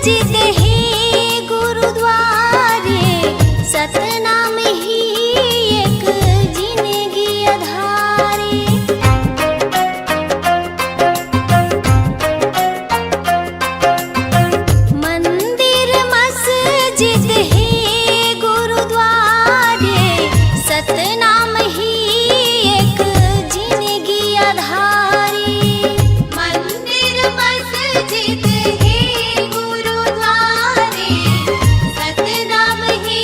मस्जिद है गुरुद्वारे, सतनाम ही एक जिंदगी अधारे। मंदिर मस्जिद है गुरुद्वारे, सतनाम ही एक जिंदगी अधारे। मंदिर मस्जिद है गुरुद्वारे, सतनाम ही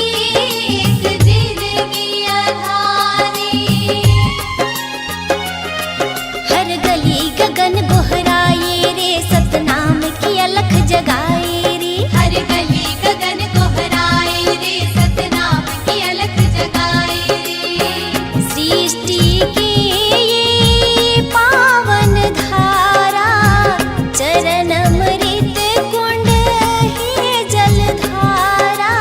एक जिंदगी अधारे। हर गली गगन गोहराए रे, सतनाम की अलख जगाए रे। हर गली गगन गोहराए रे, सतनाम की अलख जगाए रे। सृष्टि की ये पावन धारा, चरण अमृत कुंड है जलधारा।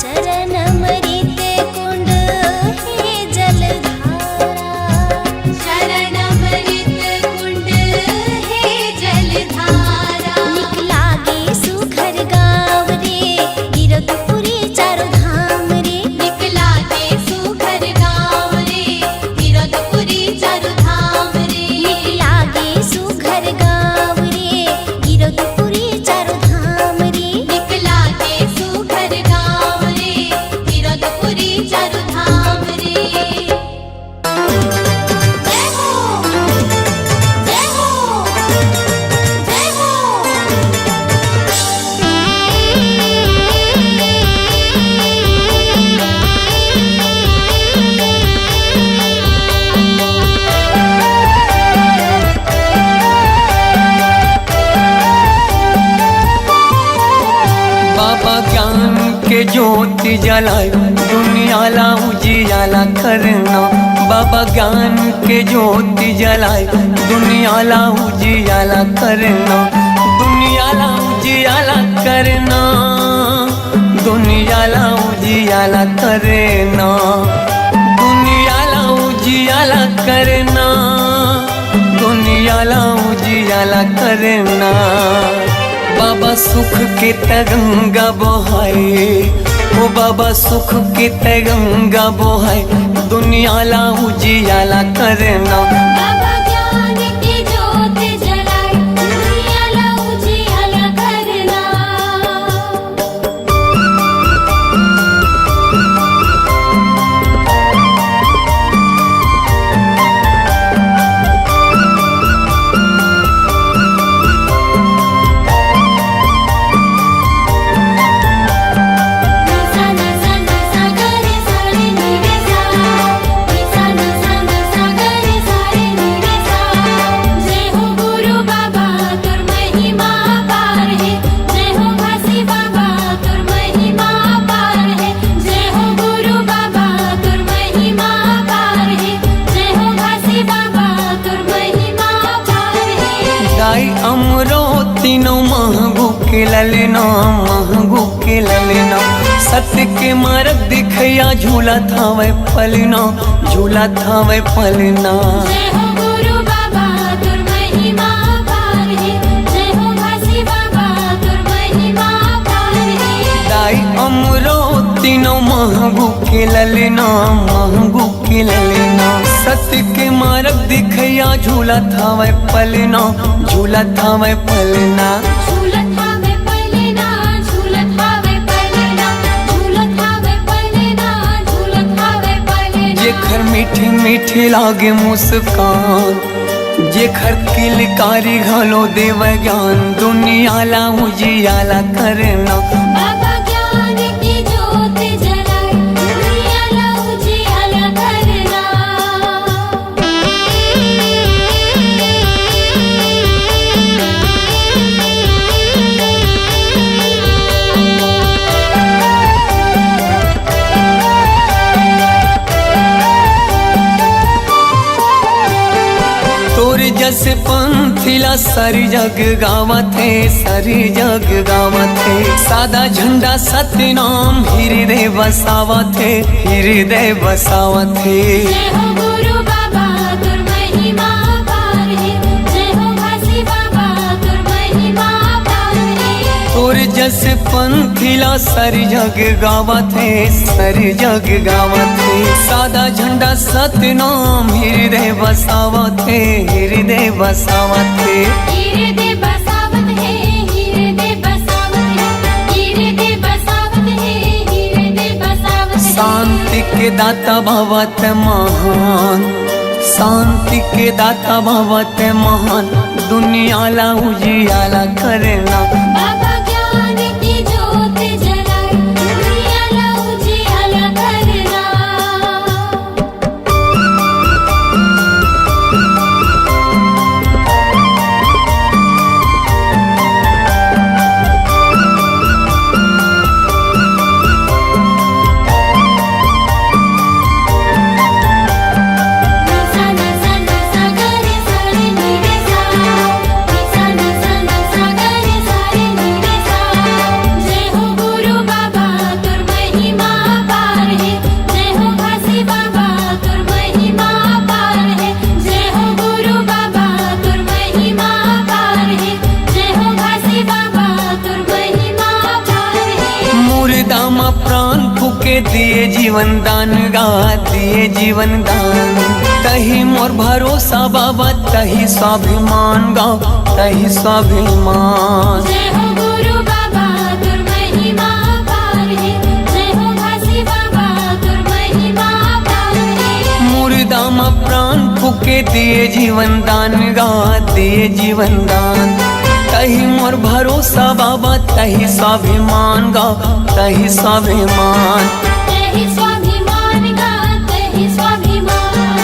चरण अमृत कुंड है जलधारा। शरण अमृत कुंड है जलधारा। निकला गे सुघर गाँव रे, गिरधपुरी चारों धाम रे। निकला गे सुघर गाँव रे, गिरधपुरी चारों धाम रे। निकला गे सुघर गाँव रे, गिरधपुरी चारों धाम रे। निकला गे सुघर गाँव रे, गिरधपुरी चारों धाम रे। जय हो, जय हो, जय बाबा ज्ञान के ज्योति जलाए, दुनिया ला उजियाला करना। बाबा ज्ञान के ज्योति जलाए, दुनिया ला उजियाला करना। दुनिया ला उजियाला करना, दुनिया ला उजियाला करना। दुनिया ला उजियाला करना, दुनिया ला उजियाला करना। बाबा सुख के तरंगा बहाए, ओ बाबा सुख के तरंगा बहाए, दुनिया ला उजियाला करना। बाबा ज्ञान की ज्योत जलाए, दुनिया ला उजियाला करना। निसा निसा निसा ग रे सा रे नि रे सा। निसा निसा निसा ग रे सा रे नि रे सा। जय हो गुरु बाबा तुर महिमा पार है। जय हो घासी बाबा तुर महिमा पार है। जय हो गुरु बाबा तुर महिमा पार है। जय हो घासी बाबा तुर महिमा पार है। गाय अमरो तीनों महगू के ललना, महगू के ललना। सत्य के मार्ग दिखया, झूला थावे पलना, झूला थावे पलना। जय हो गुरु बाबा तुर महिमा पार है। जय हो घासी बाबा तुर महिमा पार है। गाय अमरो तीनों महगू के ललना, महगू के ललना। सत्य के मार्ग दिखया, झूला थावे पलना, झूला थावे पलना। झूलत हावे पलना, झूलत हावे पलना। झूलत हावे पलना, झूलत हावे पलना। जेखर मीठी मीठी लागे मुस्कान, जेखर किलकारी घलो देव ज्ञान, दुनिया ला उजियाला करना। बाबा ज्ञान की ज्योत जलाए, दुनिया ला उजियाला करना। तोर जस पंथिला सारी जग गावत है, सारी जग गावत है। सादा झंडा सतनाम हृदय बसावत है, हृदय बसावत है। जय हो गुरु बाबा तुर महिमा पार है। जय हो घासी बाबा तुर महिमा पार है। तोर जस पंथिला सर जग गावत है, सर जग गावत है। सादा झंडा सतनाम हृदय बसावत है, हृदय बसावत है। हृदय बसावत है, हृदय बसावत है, हृदय बसावत है, हृदय बसावत है। शांति के दाता भवत महान, शांति के दाता भवत महान। दुनियाला उजियाला करना बाबा ज्ञान की ज्योत जलाए, दुनियाला उजियाला करना। जय हो गुरु बाबा तुर महिमा पार है, जय हो घासी बाबा तुर महिमा पार है। जय हो गुरु बाबा तुर महिमा पार है, जय हो घासी बाबा तुर महिमा पार है। मुर्दा मा प्राण फूके दिए जीवन दान गा, दिए जीवन दान। तही मोर भरोसा बाबा, तही स्वाभिमान गा, तही स्वाभिमान। जय हो गुरु बाबा तुर महिमा पार है, जय हो घासी बाबा तुर महिमा पार है। मुर्दा मा प्राण फूके दिए जीवन दान गा, दिए जीवन दान। तही मोर भरोसा बाबा, तही स्वाभिमान गा, तही स्वाभिमान। तहि स्वाभिमान गा, तहि स्वाभिमान,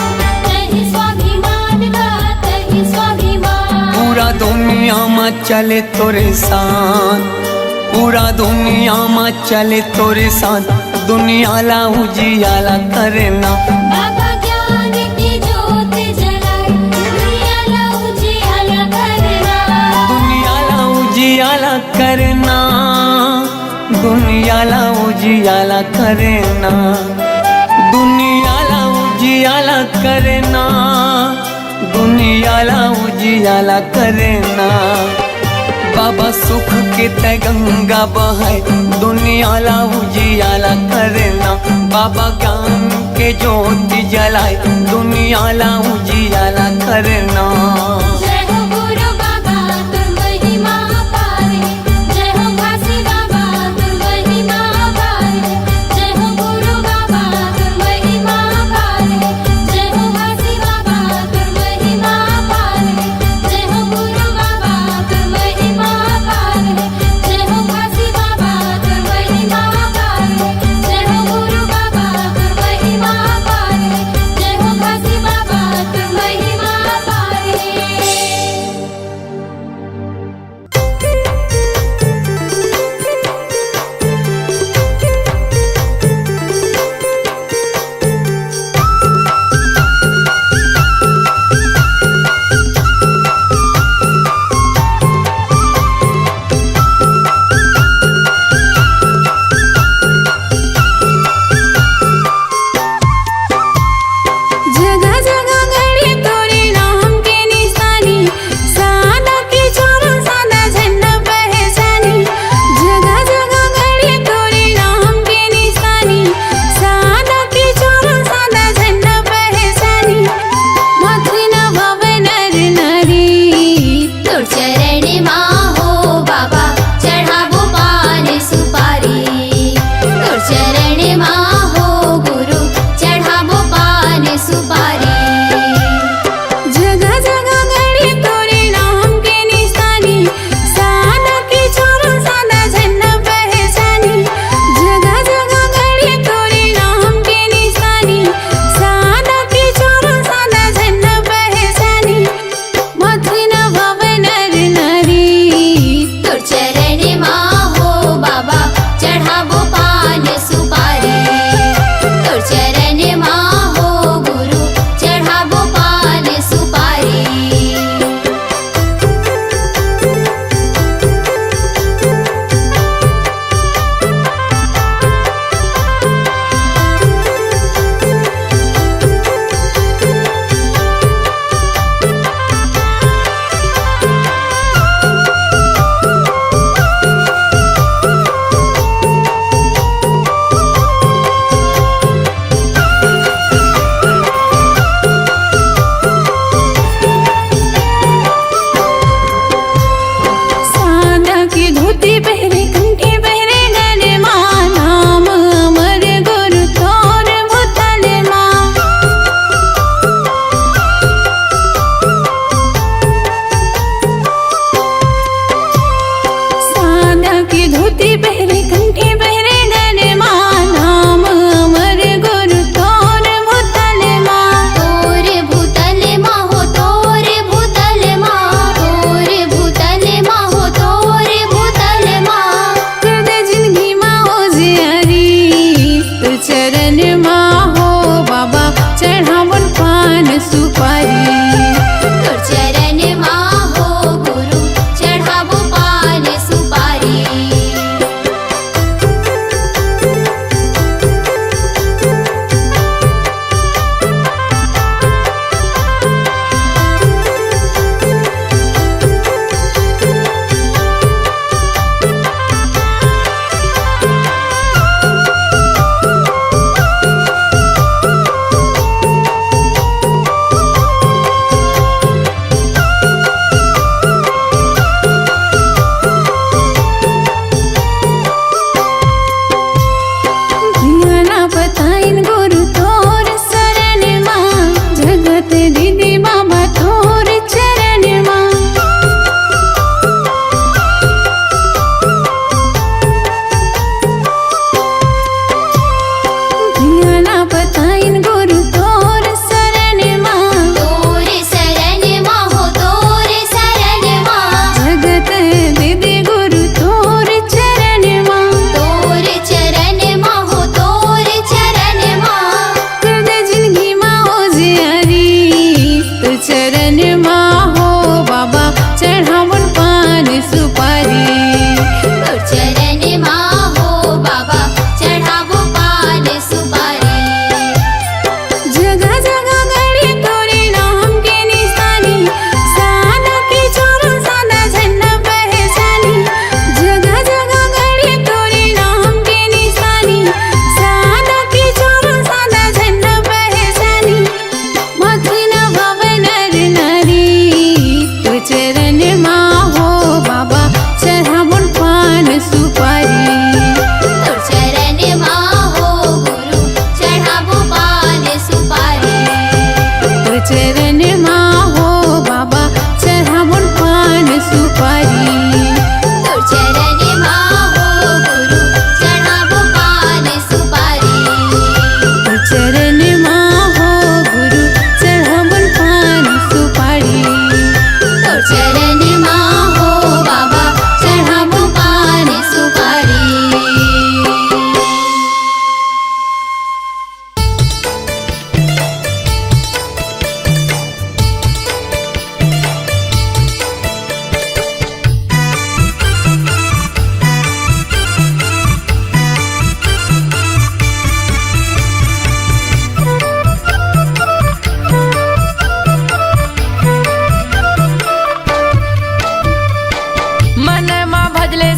तहि स्वाभिमान गा, तहि स्वाभिमान। पूरा दुनिया में चले तोरे साथ, पूरा दुनिया में चले तोरे साथ। दुनियाला उजियाला करना बाबा ज्ञान की ज्योत जलाए, दुनियाला उजियाला करना। दुनियाला उजियाला करना, दुनियाला उजियाला करना, दुनियाला उजियाला करना, दुनियाला उजियाला करना। बाबा सुख के तय गंगा बहाय, दुनियाला उजियाला करना। बाबा ज्ञान के ज्योति जलाए, दुनियाला उजियाला करना। जय हो गुरु बाबा तुर महिमा पार है, जय हो घासी बाबा तुर महिमा पार है। जय हो गुरु बाबा तुर महिमा पार है, जय हो घासी बाबा तुर महिमा पार है। जय हो गुरु बाबा तुर महिमा पार है, जय हो घासी बाबा तुर महिमा पार है। जय हो गुरु बाबा तुर महिमा पार है, जय हो घासी बाबा तुर महिमा पार है।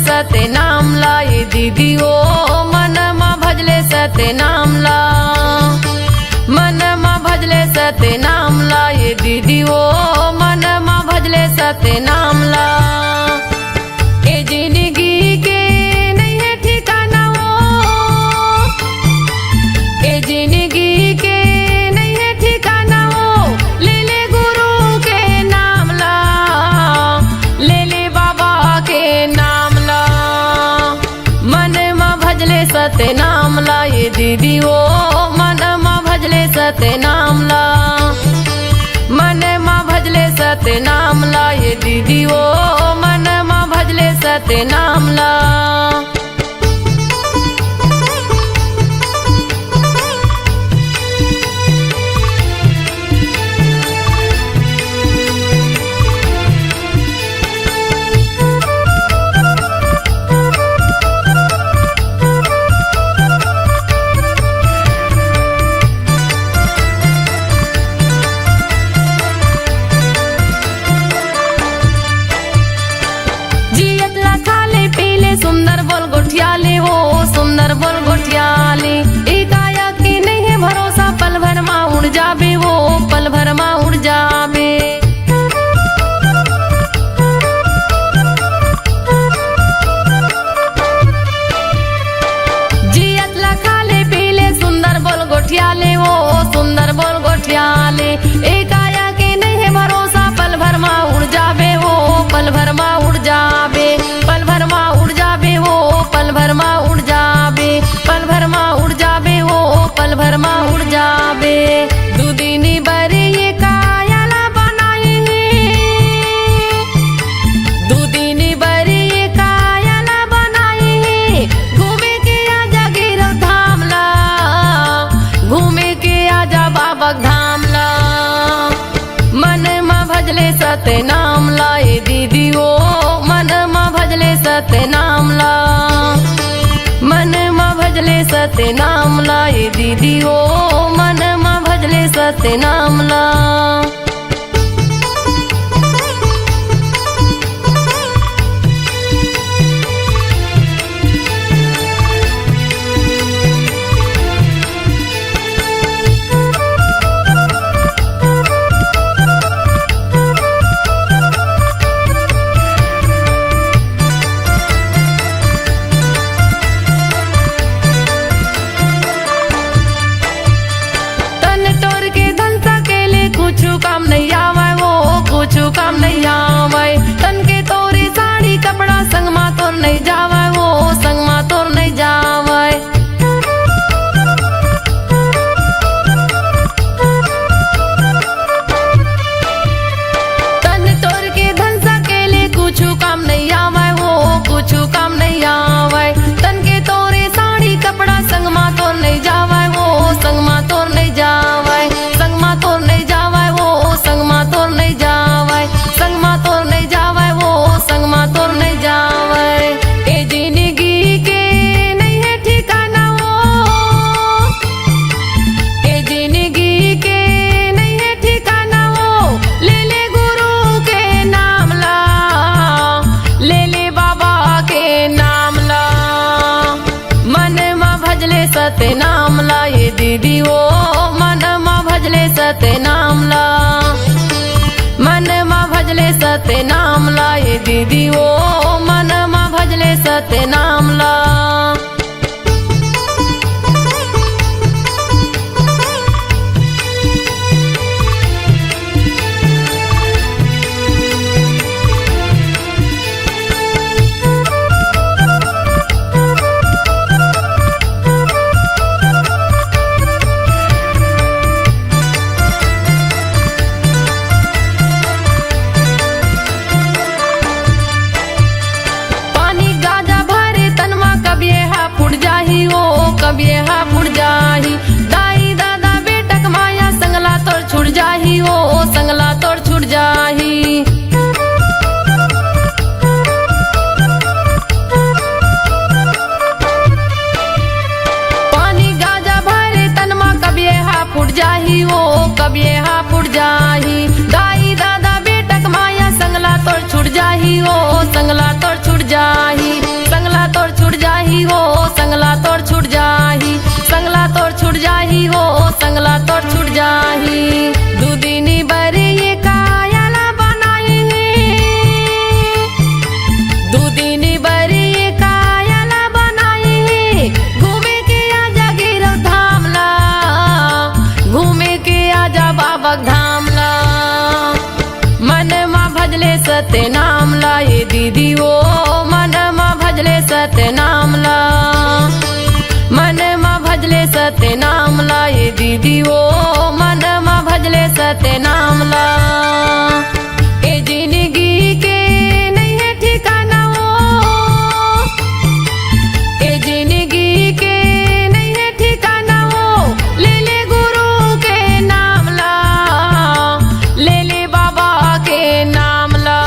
सते नाम ला ये दीदी ओ मन मा भजले सते नाम ला मन मा भजले सते नाम ला ये दीदी ओ मन मा भजले सते नाम ला ए जिंदगी के नहीं है ठिकाना वो ए जिंदगी के नहीं है ठिकाना वो ले ले गुरु के नाम ला ले ले बाबा के नाम ला मन मा भजले सते नाम ला ये दीदी ओ मन मा भजले सते नाम ला मन मा भजले सते नाम ला ये दीदी ओ मन मा भजले सते नाम ला जियतला खाले पीले सुंदर बोल गोठियाले हो सुंदर बोल गोठियाले एकाया की नहीं है भरोसा पल भर मा उड़ जाबे वो पल भर मा उड़ जाबे जियतला खाले पीले सुंदर बोल गोठियाले हो सुंदर बोल गोठियाले एकाया के नहीं है भरोसा पल भर मा उड़ जाबे वो पल भर मा उड़ जाबे पल भर मा उड़ जाबे वो पल भर मा उड़ जाबे पल भर मा उड़ जाबे वो पल भर मा उड़ जाबे दुदिनी बरे ये कायाला बनाए दुदिनी बरे ये कायाला बनाए घूमे के आजा गिरव धाम ला घूमे के आजा बाबा धाम ला मन मा भजले सते नाम ला ये दीदी ओ मन मा भजले सते नाम ला मन मा भजले सते नाम ला ये दीदी ओ मन मा भजले सते नाम ला तन तोर के धन सकेले कुछ काम नहीं आवे वो कुछ काम नहीं आवे तन के तोरे साड़ी कपड़ा संग मा तोर नहीं जावे वो संग मा तोर नहीं जावे तन तोर के धन सकेले कुछ काम नहीं आवे वो कुछ काम नहीं आवे तन के तोरे साड़ी कपड़ा संग मा तोर नहीं जावे वो संग मा तोर नहीं जावे संग मा तोर नहीं जावे वो संग मा तोर नहीं जावे संग मा तोर नहीं जावे वो संग मा तोर नहीं जावे ए जिंदगी के नहीं है ठिकाना वो ए जिंदगी के नहीं है ठिकाना वो ले ले गुरु के नाम ला ले ले बाबा के नाम ला मन मा भजले सते नाम ला ये दीदी ओ मन मा भजले सते नाम ला मन मा भजले सते नाम ला ये दीदी ओ मन मा भजले सते नाम ला पानी गाजा भरे तनमा कभी हा फुट जाही ओ कभी हा फुट जाही दाई दादा बेटक माया संगला तोड़ छुट जाही ओ संगला तोड़ छुट जाही पानी गाजा भरे तनमा कभी हा फुट जाही ओ कभी हा फुट जाही दाई दादा बेटक माया संगला तोड़ छुट जाही ओ संगला तोड़ छुट जाही जाही हो संगला तो छूट जाही। दू दिन बरी ये कायला बनाई दू दिन बरी ये कायला बनाई घूमे के आजा गिरव धामला घूमे के आजा बाबा धामला। मन मा भजले सत्य नामला ये दीदी ओ मन मा भजले सत्य नामला मन मा भजले सत्य नामला ये दीदी ओ मन मा भजले सत्य नामला। ए जिंदगी के नहीं है ठिकाना ओ ए जिंदगी के नहीं है ठिकाना ओ ले ले गुरु के नामला ले ले बाबा के नामला।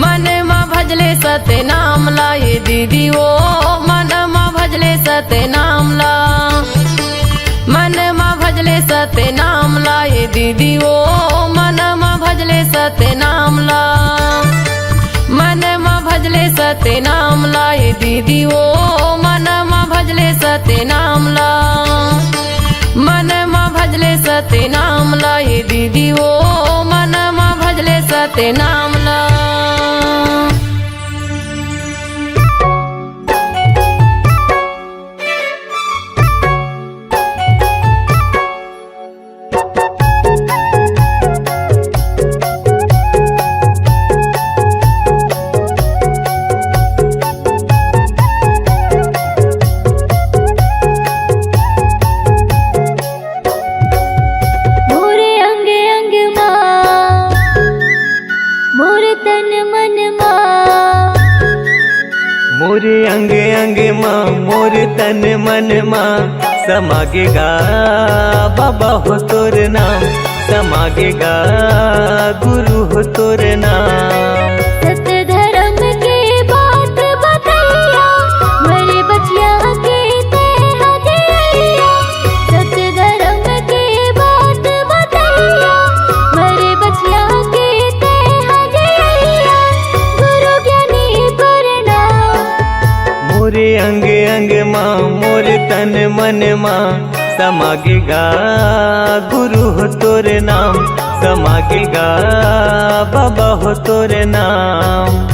मन मा भजले सत्य नामला ये दीदी ओ मन मा भजले सत्य नामला मन मा भजले सत्य नामला ये दीदी ओ मन मा भजले सत्य नामला मन मा भजले सत्य नामला ये दीदी ओ मन मा भजले सत्य नामला मन मा भजले सत्य नामला ये दीदी ओ मन मा भजले सत्य नामला। मोरे अंग अंग माँ मोरे तन मन माँ मोरे अंग अंग माँ मोर तन मन माँ समागेगा बाबा हो तोर नाम समागेगा गुरु हो तोर नाम। सत्य धर्म के बात बतैया मरे बचिया के ते हदिया सत्य धर्म के बात बतैया मरे बचिया के ते हदिया गुरु ज्ञानी प्रणाम। मोरे अंग अंग माँ मोर तन मन माँ समागेगा गुरु हो तोर नाम समागेगा बाबा हो तोर नाम।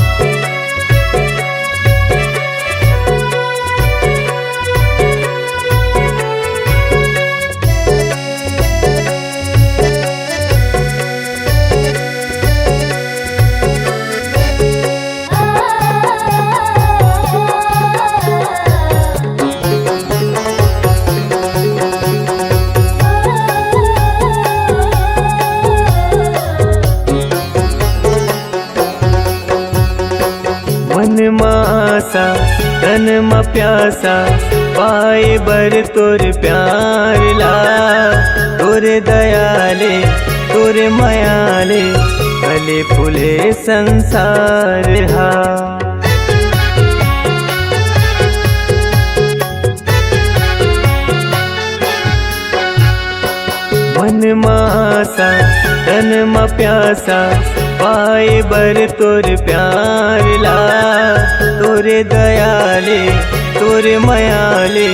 मन मासा तन मा प्यासा पाए बर तोर प्यार ला तोरे दयाले तोरे मायाले फले फूले संसार हा। मन मासा तन मा प्यासा पाए बर तोर प्यार ला तोरे दयाले तोरे मायाले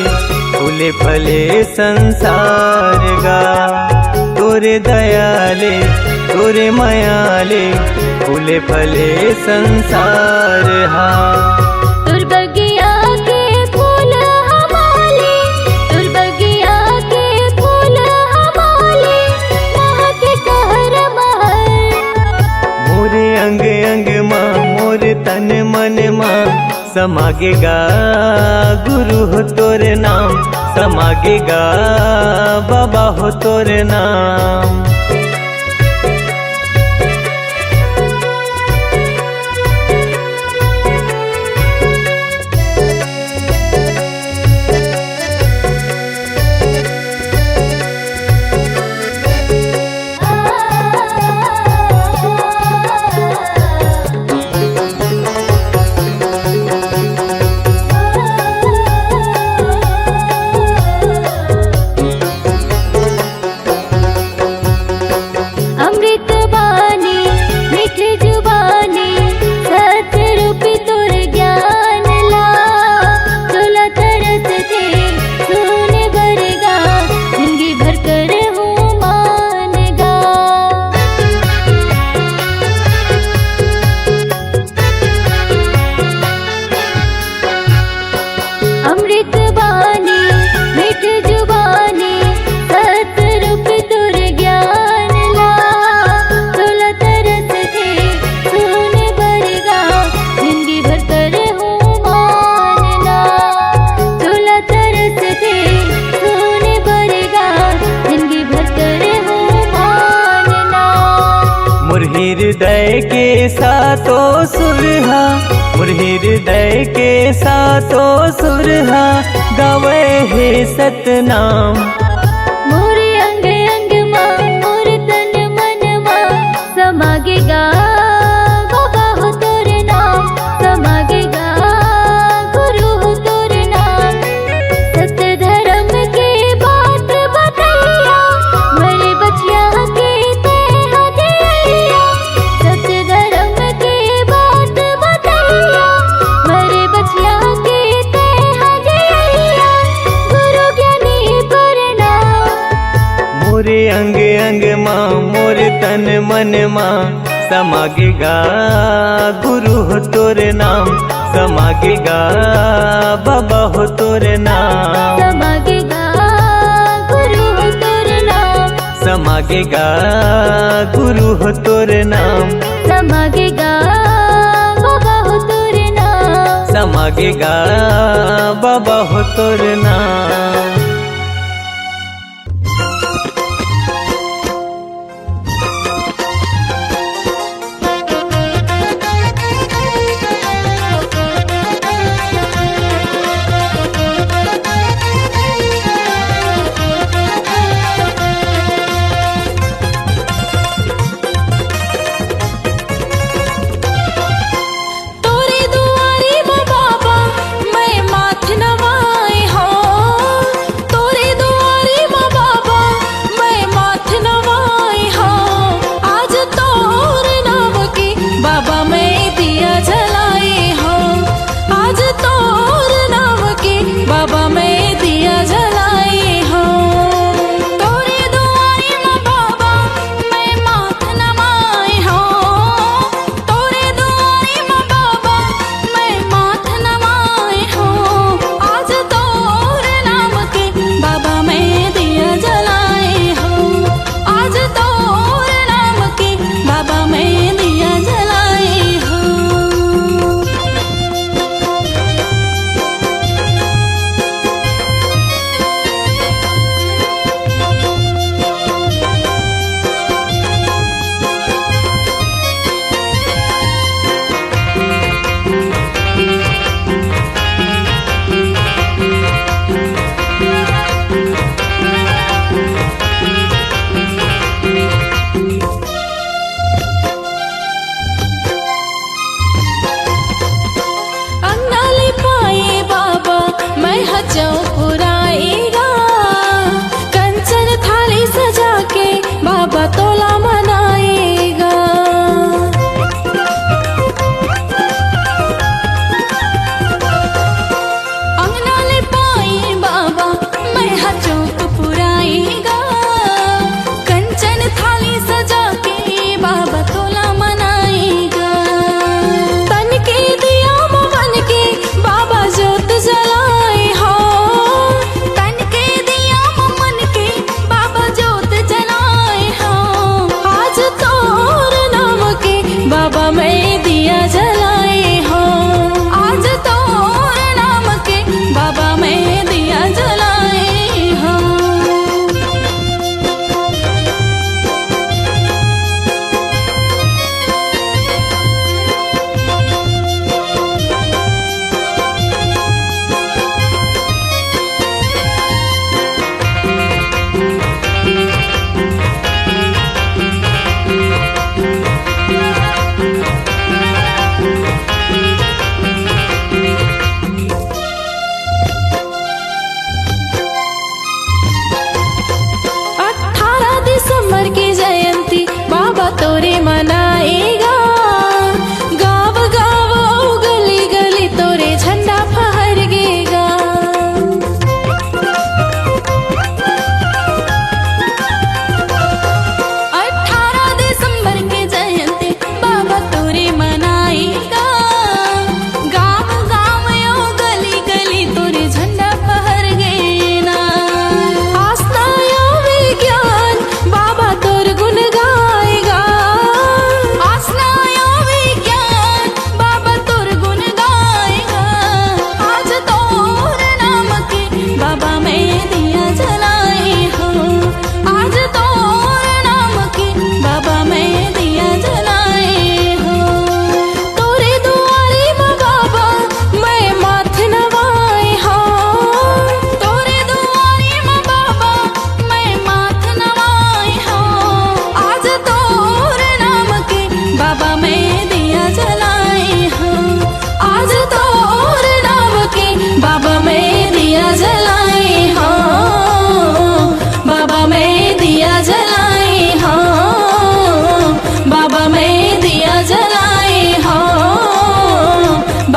फूले फले संसार गा तोरे दयाले तोरे मायाले फूले फले संसार हा। तुर बगिया के फूल हमारे तुर बगिया के फूल हमारे महक कहर महर। मोरे अंग अंग माँ मोर तन मन माँ समागेगा गुरु हो तोर नाम समागेगा बाबा हो तोर नाम। सातो सुरहा मोर हृदय के सातो सुरहा गावे हे सतनाम। मोरे अंग अंग माँ मोर तन मन माँ समागेगा बाबा हो तोर नाम, समागेगा गुरु हो तोर नाम। सत्य धर्म के बात बतैया मरे बचिया के ते हदिया। सत्य धर्म के बात बतैया मरे बचिया के ते हदिया। गुरु ज्ञानी प्रणाम। मोरे अंग अंग माँ मोर तन मन माँ समागेगा गुरु हो तोर नाम, समागेगा बाबा हो तोर नाम। समागेगा गुरु हो तोर नाम, समागेगा गुरु हो तोर नाम, समागेगा बाबा हो तोर नाम। समागेगा बाबा हो तोर नाम। तोरे दुआरे वो बाबा मैं माथ नवाए हो।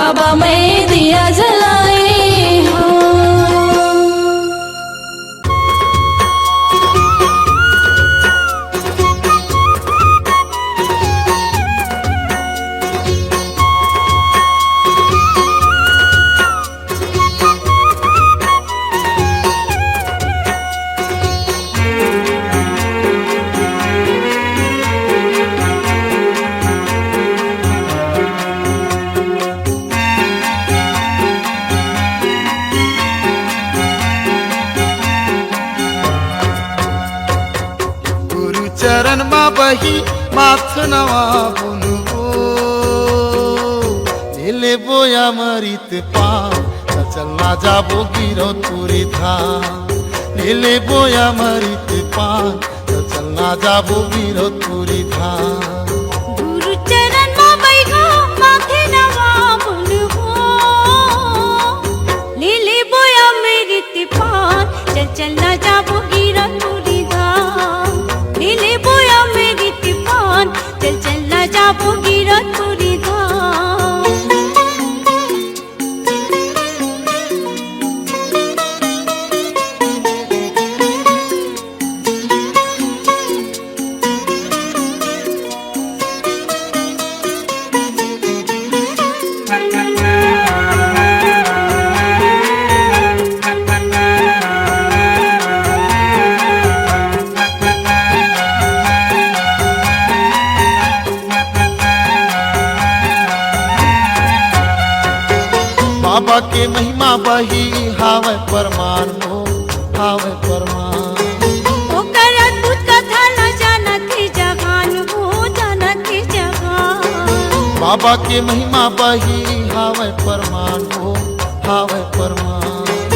बाबा मैं दिया जलाए हाँ। चरण मा बही माथ नवा बुनवो नीले बोया मरित पा चलना जाबो गिरो तुरी था नीले बोया मरित पा चलना जाबो गिरो तुरी था गुरु चरण मा बैठो माथे नवा बुनवो लीले बोया मेरी तिपान चल चलना जाबो गिरा तुरी धाम लीले बोया मेरी तिपान चल चलना जाबो गिरा तुरी धाम। बाबा के महिमा बही हावे परमान हो हावे परमान ओकर अद्भुत कथा न जानत जहान हो जानत जहान। बाबा के महिमा बही हावे परमान हो हावे परमान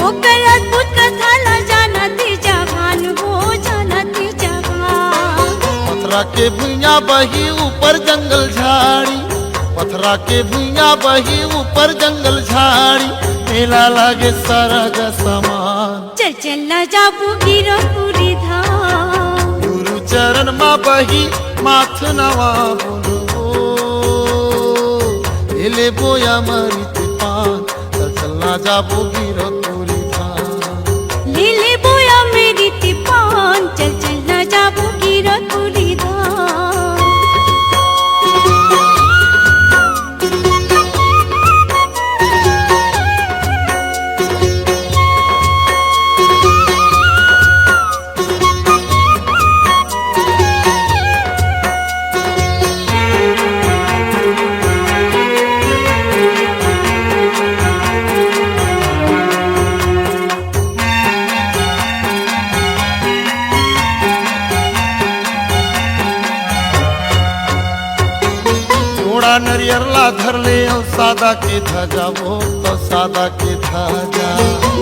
ओकर अद्भुत कथा न जानत जहान हो जानत जहान। पथरा के भुइया बही ऊपर जंगल झाड़ी पथरा के भुइया बही ऊपर जंगल झाड़ी मेला लागे सरग समान चल चल न जाबू गिरो पूरी धाम। गुरु चरण मा बही माथ नवा बुनवो नीले बोया मरित पान चल चलना जाबो गिरो तुरी धाम लीले बोया मेरी तिपान चल चल न जाबू गिरो पूरी धाम। थोड़ा नरियरला धर ले और सादा के ध्वजा वो तो सादा के ध्वजा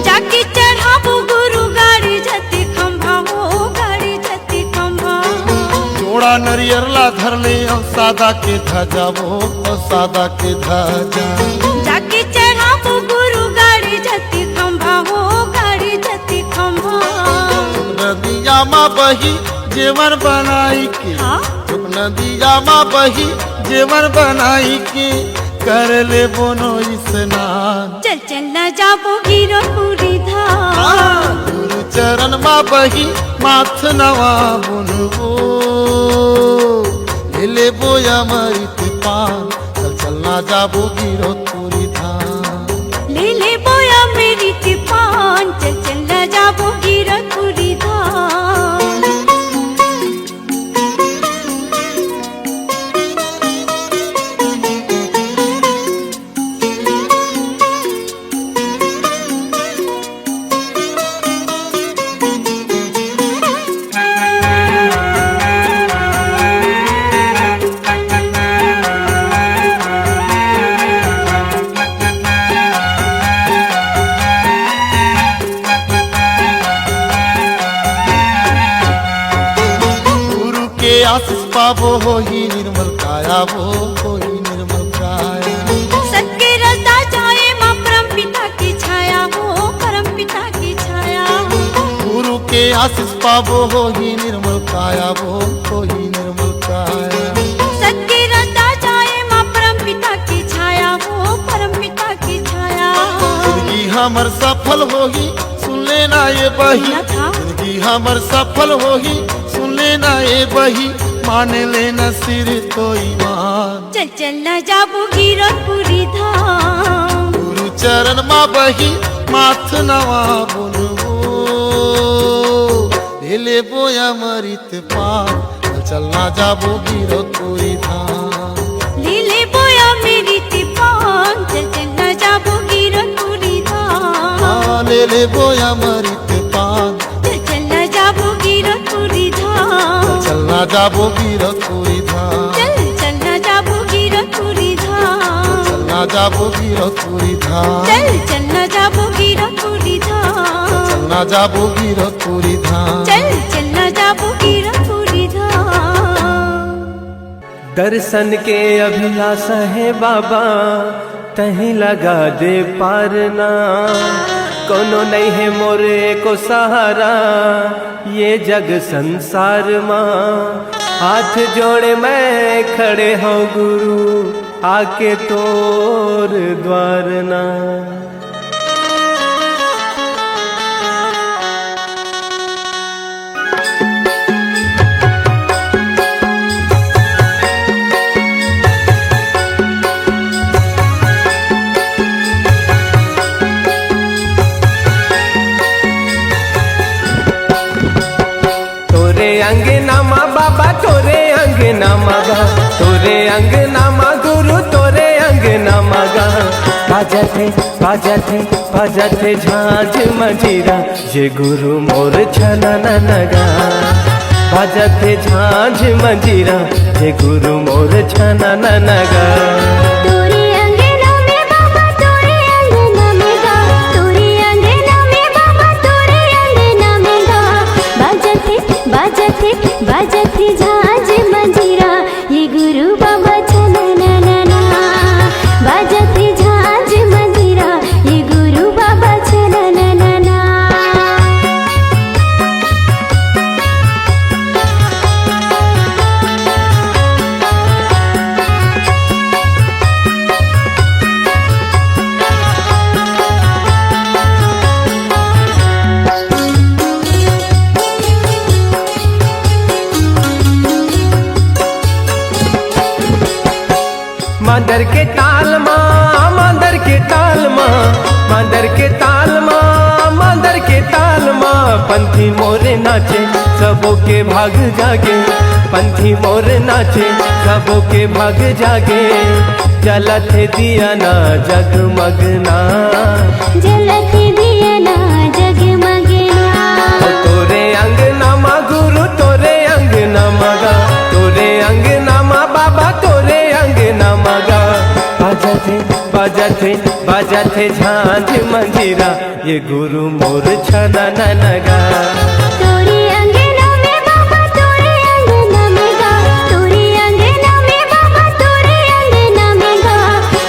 जाके चढ़ाबू गुरु गाड़ी जति खंभा हो गाड़ी जति खंभा। थोड़ा नरियरला धर ले और सादा के ध्वजा वो तो सादा के ध्वजा जाके चढ़ाबू गुरु गाड़ी जति खंभा हो गाड़ी जति खंभा। नदिया मा बही जेवर बनाई के हाँ? नदिया मा बही जेवर बनाई के कर ले बोनो स्नान चल चल न जाबो गिरो पूरी धाम। गुरु चरण मा बही माथ नवा बुनवो नीले बोया मरित पान चल चलना जाबो गिरो तुरी धाम लीले बोया मेरी तिपान चल चल न जाबो गिरो पूरी धाम। आशीष पावो हो ही निर्मल काया वो हो ही निर्मल काया सत्य रसदा जाए माँ परम पिता की छाया हो परम पिता की छाया। गुरु के आशीष पावो हो ही निर्मल काया वो हो ही निर्मल काया सत्य रसदा जाए माँ परम पिता की छाया हो परम हमर सफल होगी सुन लेना ये बही, जिंदगी हमर सफल होगी सुन लेना ये बही, मान लेना सिर तो ईमान। चल चल न जाबो गिरतपुरी धाम, गुरु चरण माँ बही माथ नवा बोलबो, ले ले बोया मरित पान, चल ना जाबो गिरतपुरी धाम। ले ले बोया मेरी तिपान, चल चल न जाबो गिरतपुरी धाम, ले ले बोया मरित पान, चल चल न जाबो गिरतपुरी धाम, चल ना जाबो गिरतपुरी धाम, चल चल न जाबो गिरतपुरी धाम, चल ना जाबो गिरतपुरी धाम, चल चल न जाबो गिरतपुरी धाम, चल ना जाबो गिरतपुरी धाम, चल चल न जाबो गिरतपुरी धाम। दर्शन के अभिलाषा है बाबा, तहीं लगा दे पारना, कोनो नहीं है मोरे को सहारा, ये जग संसार माँ। हाथ जोड़े मैं खड़े हूँ गुरु, आके तोर द्वार ना। अंगनामा बाबा तोरे अंगनामा गा, तोरे अंगनामा गुरु तोरे अंगनामा गा। बाजते बाजते बाजते झांझ मंजीरा, ये गुरु मोर छना नगा। बाजते झांझ मंजीरा, ये गुरु मोर छना नगा। बाजते झांझ मंजीरा, ये गुरु बाबा छनननना। बाजते झांझ मंजीरा, ये गुरु बाबा छनननना। मांदर के ताल माँ, मांदर के ताल माँ, मांदर के ताल माँ, मांदर के ताल माँ। पंथी मोरे नाचे सबों के भाग जागे, पंथी मोरे नाचे सबों के भाग जागे। जलत दिया ना जगमगना, जलत दिया ना जगमगना। तोरे अंगनामा गुरु तोरे अंगनामा गा, तोरे अंगनामा बाबा तोरे अंगनामा गा। बाजते बाजते बाजते झांझ मंजीरा, ये गुरु मोर छना नगा। तोरे अंगना में बाबा तोरे अंगना में गा, तोरे अंगना में बाबा तोरे अंगना में गा।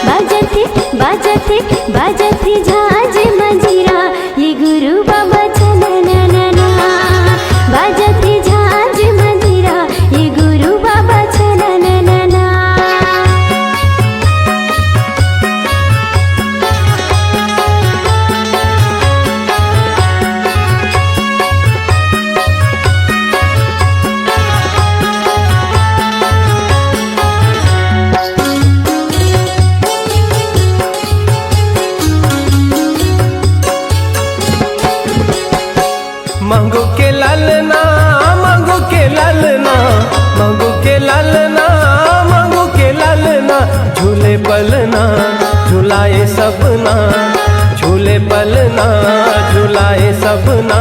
बाजते बाजते बाजते झांझ मंजीरा, ये गुरु बाबा छनननना। बाजते झांझ मंजीरा, ये गुरु बाबा छनननना। मंगू के लालना, मंगू के लालना, मंगू के लालना, मंगू के लालना। झूले पलना झुलाए सबना, झूले पलना झुलाए सबना।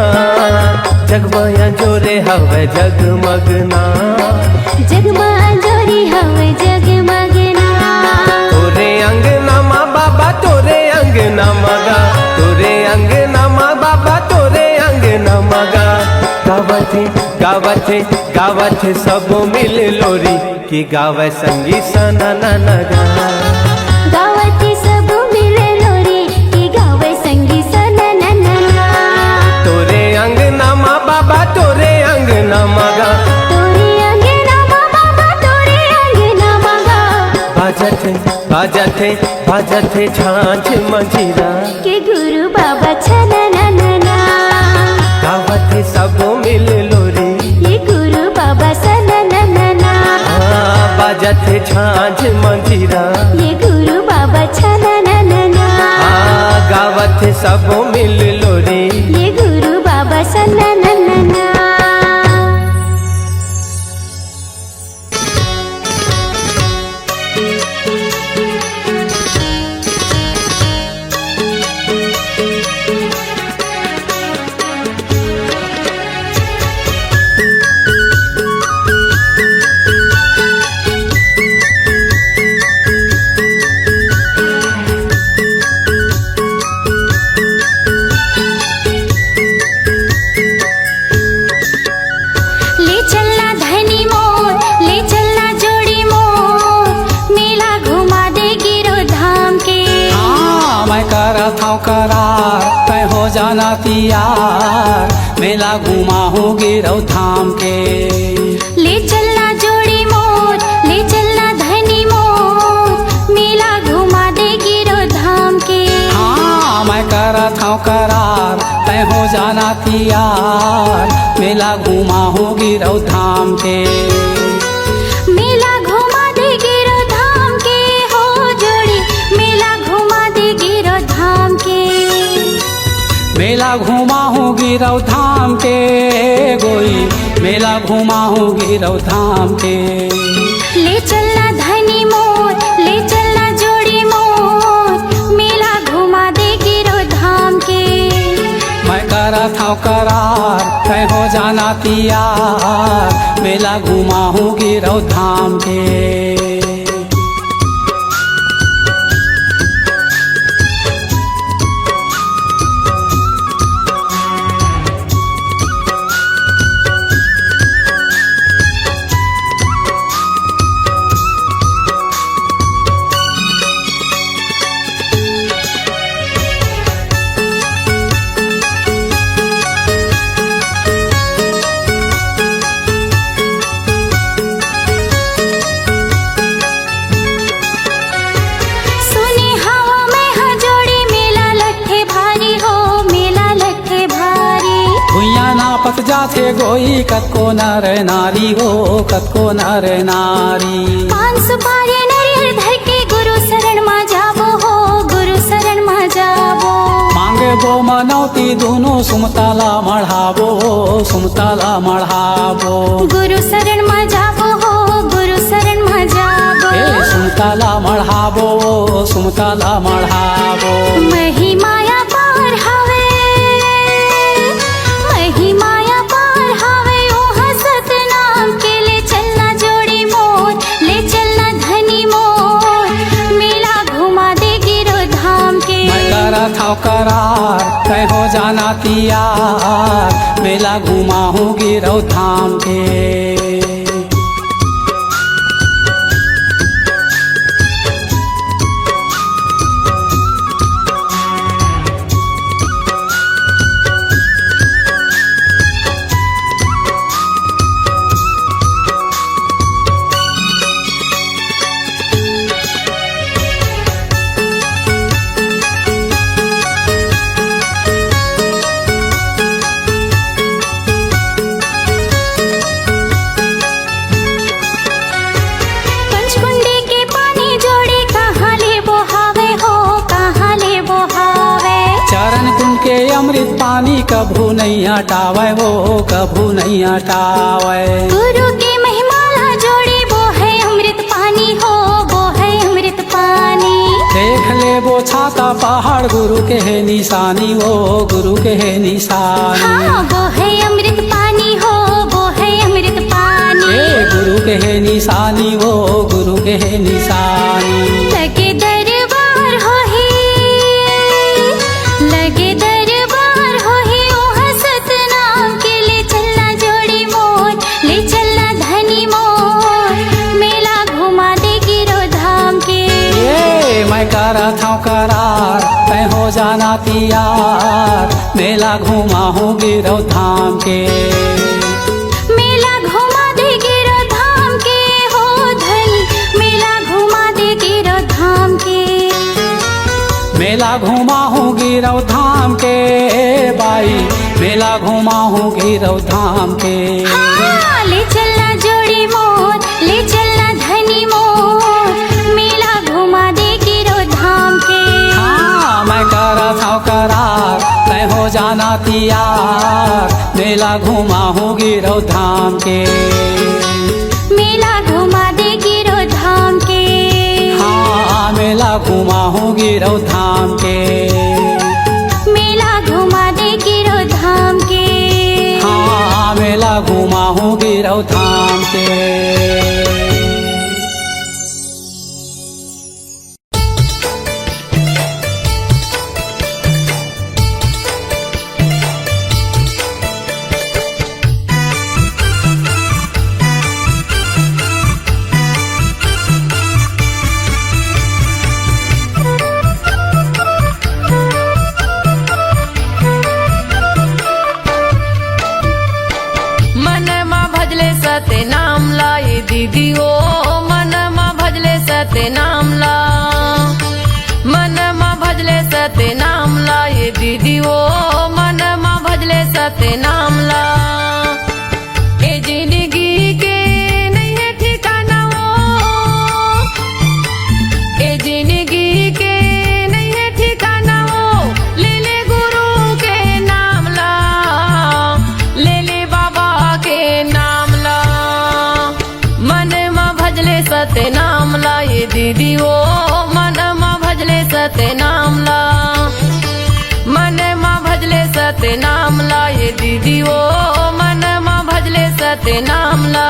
जगमाया जोरे हवे जगमगना, जगमाया जोरे हवे जगमगना। तोरे अंगनामा बाबा तोरे अंगनामा गा, तोरे अंगनामा बाबा तोरे अंगनामा गा। गावथे गावथे गावथे सब मिल लोरी, की गावे संगी सना नगा। गावथे सब मिल लोरी, की गावे संगी सना नगा। तोरे अंगनामा बाबा तोरे अंगनामा गा, तोरे अंगनामा बाबा तोरे अंगनामा गा। बाजते बाजते बाजत है झांझ मंजीरा के गुरु बाबा छनननना गावत है सब मिल लोरी ये गुरु बाबा सनननना बाजत है झांझ मंजीरा ये गुरु बाबा छनननना गावत है सब मिल लोरी ये गुरु बाबा सनननना ले चलना धनी मोर ले चलना जोड़ी मोर मेला घुमा दे गिरो धाम के मैं करा था करार तय हो जाना तियार मेला घुमा हूँ गिरौ थाम के ले चलना जोड़ी मोर ले चलना धनी मोर मेला घुमा दे गिरो धाम के हाँ मैं करा था करार तय हो जाना तियार मेला घुमा हूँ गिरौ धाम के मेला घुमा दे गिरो धाम के हो जोड़ी मेला घुमा दे गिरो धाम के मेला घुमा हूँ गिरौ धाम के गोई मेला घुमा हूँ गिरौ धाम के ले चलना धनी मोर ले चलना जोड़ी मोर मेला घुमा दे गिरो धाम के मैं करा था करार तय हो जाना तियार मेला घुमा हूँ गिरौ धाम के सुनी हवा में हजोड़ी मेला लट्ठे भारी हो मेला लट्ठे भारी भुइया नापत जाथे गोई कतको नर नारी हो कतको नर नारी पान सुपारी नरियर धर के गुरु शरण मा जाबो हो गुरु शरण मा जाबो मांगे बो मनौती दोनों सुमताला मढ़ाबो सुमताला मढ़ाबो गुरु शरण मा जाबो हो गुरु शरण मा जाबो ए सुमताला मढ़ाबो सुमताला मढ़ाबो महिमाया पार हवे महिमाया पार हवे ओ हसत नाम के ले चलना जोड़ी मोर ले चलना धनी मोर मेला घुमा दे गिरो धाम के मैं करा था करार तय हो जाना तियार मेला घुमा हूँ गिरौ धाम के पंचकुंडी के पानी जोड़ी कहाँ ले बोहावे हो कहाँ ले बोहावे चरण कुंड के अमृत पानी कभू नहीं हटावे वो कभू नहीं हटावे गुरु की महिमाला जोड़ी वो है अमृत पानी हो वो है अमृत पानी देख ले वो छाता पहाड़ गुरु के है निशानी वो गुरु के है निशानी हाँ वो है अमृत पानी हो वो है अमृत पानी ए गुरु के है निशानी वो गुरु के है निशानी लगे दरबार हो ही लगे दरबार हो ही ओ हसत नाम के ले चलना जोड़ी मोर ले चलना धनी मोर मेला घुमा दे गिरो धाम के ये मैं करा था करार तय हो जाना तियार मेला घुमा हूँ गिरौ धाम के मेला घुमा दे गिरो धाम के हो धनी मेला घुमा दे गिरो धाम के मेला घुमा हूँ गिरौ धाम के बाई, मेला घुमा हूँ गिरौ धाम के। हाँ, ले चलना जोड़ी मोर, ले चलना धनी मोर, मेला घुमा दे गिरो धाम के। हाँ, मैं करत हूँ करार, तय हो जाना तियार, मेला घुमा हूँ गिरौ धाम के। मेला घुमा दे गिरो धाम के। हाँ, मेला घुमा हूँ गिरौ धाम के। मेला घुमा दे गिरो धाम के। हाँ, मेला घुमा हूँ गिरौ धाम के। सते नाम ला ये दीदी ओ मन मा भजले सते नाम ला, मन मा भजले सते नाम ला ये दीदी ओ मन मा भजले सते नाम ला। ए जिंदगी के नहीं है ठिकाना वो, ए जिंदगी के नहीं है ठिकाना वो, ले ले गुरु के नाम ला, ले ले बाबा के नाम ला। मन मा भजले सते नाम ला ये दीदी ओ मन मा भजले सते नाम ला, मन मा भजले सते नाम ला ये दीदी ओ मन मा भजले सते नाम ला।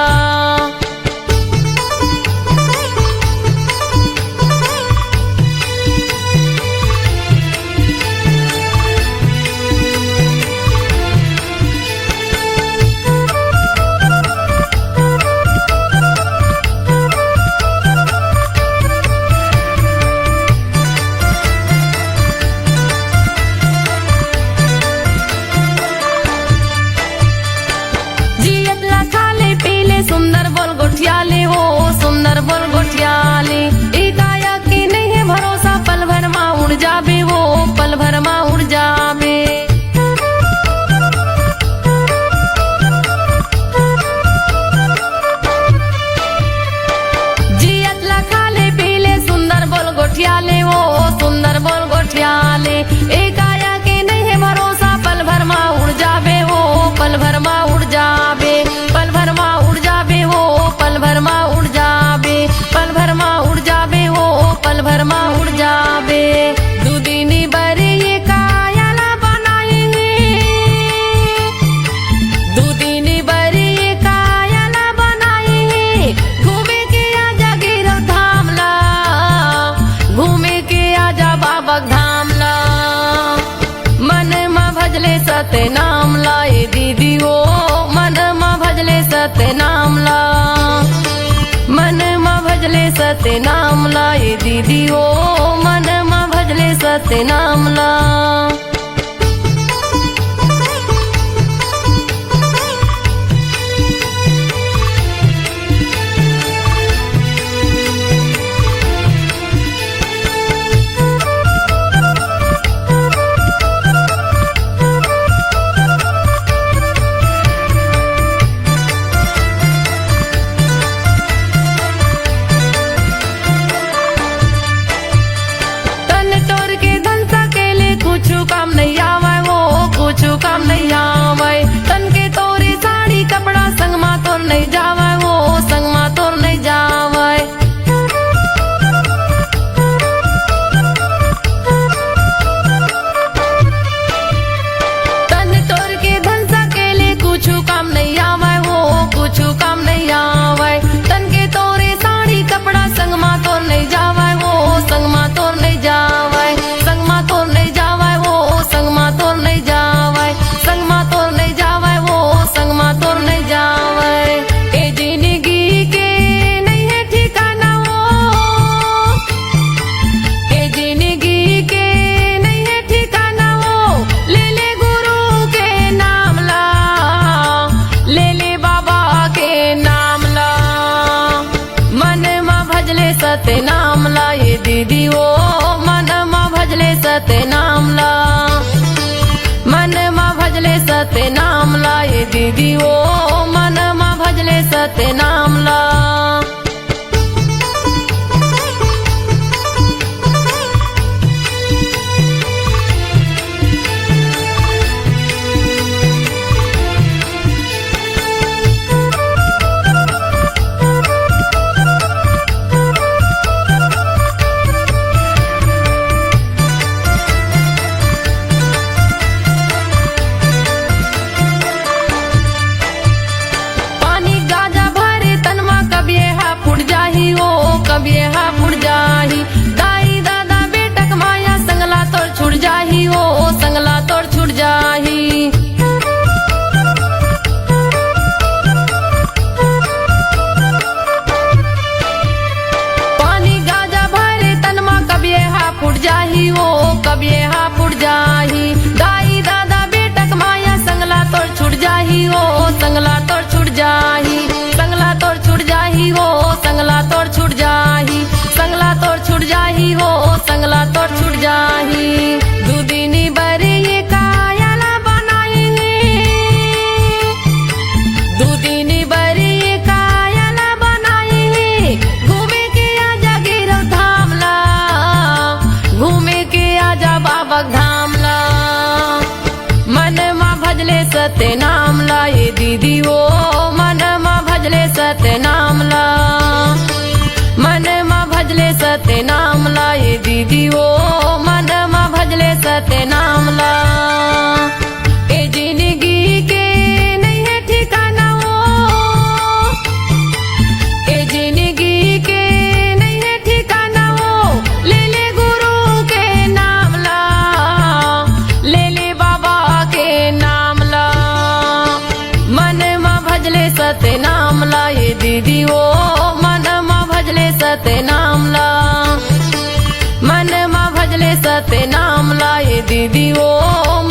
सुंदर बोल गोठियाले हो, सुंदर बोल गोठियाले, काया की नहीं है भरोसा, पल भर माँ उड़ जाबे वो, पल भर माँ उड़ जाबे। जियत लखाले पीले सुंदर बोल गोठियाले हो, सुंदर बोल गोठियाले, काया की नहीं है भरोसा, पल भर माँ उड़ जाबे वो, पल भर माँ उड़ जाबे, पल भर माँ उड़ जाबे वो, पल भर माँ उड़ जाबे, पल भर माँ उड़ जाबे वो, पल भर माँ उड़ जाबे। दुदिनी बरे ये कायाला बनाएंगे, दुदिनी बरे ये कायाला बनाएंगे, घूमे के आजा गिरौ धाम ला, घूमे के आजा बाबा धाम ला। मन मा भजले सते नाम ला ये दीदी ओ मन मा भजले सते नाम ला, मन मा भजले सते नाम ला ये दीदी ओ मन मा भजले सते नाम ला। तन तोर के धन सकेले कुछ का सत्य नाम ला मन मा भजले सत्य नाम ला ये दीदी ओ मन मा भजले सत्य नाम ला कभी हा फुट जाही दाई दादा बेटक माया संगला तोड़ छुट जाही हो संगला तोड़ छुट जाही पानी गाजा भरे तनमा कभी हा फुट जाही हो कभी हा फुट जाही दाई दादा बेटक माया संगला तोड़ छुट जाही हो संगला तोड़ छुट जाही संगला तोड़ छुट जाही हो संगला तोड़ छुट जाही संगला तोड़ छुट जाही हो संगला तोड़ छुट जाही दूदिनी बरी ये कायला बनाई दूदिनी बरी ये कायला बनाई घूमे के आजा गिरव धाम ला घूमे के आजा बाबक धाम ला मन मा भजले सत्य नाम ला ये दीदी ओ मन मा भजले सत्य नाम ला मन मा भजले सत्य नाम ला ये दीदी ओ मन मा भजले सत्य नाम ला ए जिंदगी के नहीं है ठिकाना हो ए जिंदगी के नहीं है ठिकाना हो ले ले गुरु के नाम ला ले ले बाबा के नाम ला मन मा भजले सत्य नाम ला ये दीदी ओ मन मा भजले सत्य नाम ला मन मा भजले सत्य नाम ला ये दीदी ओ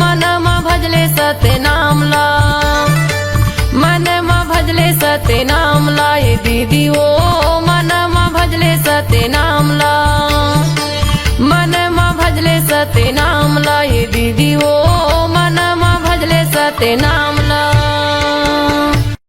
मन मा भजले सत्य नाम ला मन मा भजले सत्य नाम ला ये दीदी ओ मन मा भजले सत्य नाम ला मन मा भजले सत्य नाम ला ये दीदी ओ मन मा भजले सत्य नाम